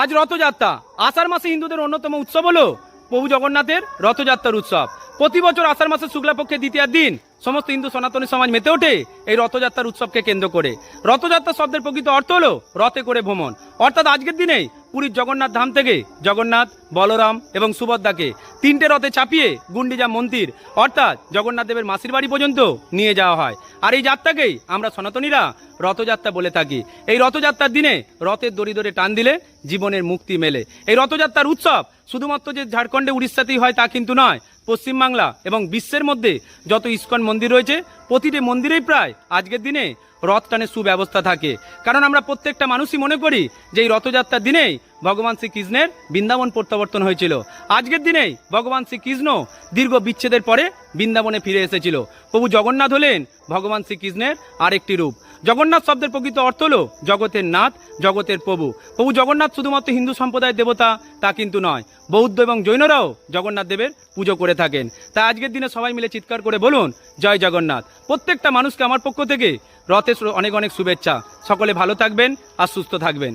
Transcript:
আজ রথযাত্রা। আষাঢ় মাসে হিন্দুদের অন্যতম উৎসব হলো প্রভু জগন্নাথের রথযাত্রার উৎসব। প্রতি বছর আষাঢ় মাসের শুক্লাপক্ষের দ্বিতীয় দিন সমস্ত হিন্দু সনাতনী সমাজ মেতে ওঠে এই রথযাত্রার উৎসবকে কেন্দ্র করে। রথযাত্রা শব্দের প্রকৃত অর্থ হলো রথে করে ভ্রমণ। অর্থাৎ আজকের দিনেই পুরীর জগন্নাথ ধাম থেকে জগন্নাথ, বলরাম এবং সুভদ্রাকে তিনটে রথে চাপিয়ে গুন্ডিচা মন্দির অর্থাৎ জগন্নাথ দেবের মাসির বাড়ি পর্যন্ত নিয়ে যাওয়া হয়। আর এই যাত্রাকেই আমরা সনাতনীরা রথযাত্রা বলে থাকি। এই রথযাত্রার দিনে রথের দড়ি ধরে টান দিলে জীবনের মুক্তি মেলে। এই রথযাত্রার উৎসব শুধুমাত্র যে ঝাড়খণ্ডে, উড়িষ্যাতেই হয় তা কিন্তু নয়। পশ্চিমবাংলা এবং বিশ্বের মধ্যে যত ইস্কন মন্দির রয়েছে প্রতিটি মন্দিরেই প্রায় আজকের দিনে রথ টানের সুব্যবস্থা থাকে। কারণ আমরা প্রত্যেকটা মানুষই মনে করি যে এই রথযাত্রার দিনেই ভগবান শ্রীকৃষ্ণের বৃন্দাবন প্রত্যাবর্তন হয়েছিল। আজকের দিনেই ভগবান শ্রীকৃষ্ণ দীর্ঘ বিচ্ছেদের পরে বৃন্দাবনে ফিরে এসেছিল। প্রভু জগন্নাথ হলেন ভগবান শ্রীকৃষ্ণের আরেকটি রূপ। জগন্নাথ শব্দের প্রকৃত অর্থ হলো জগতের নাথ, জগতের প্রভু। প্রভু জগন্নাথ শুধুমাত্র হিন্দু সম্প্রদায়ের দেবতা তা কিন্তু নয়, বৌদ্ধ এবং জৈনরাও জগন্নাথ দেবের পুজো করে থাকেন। তাই আজকের দিনে সবাই মিলে চিৎকার করে বলুন জয় জগন্নাথ। প্রত্যেকটা মানুষকে আমার পক্ষ থেকে রথের অনেক অনেক শুভেচ্ছা। সকলে ভালো থাকবেন আর সুস্থ থাকবেন।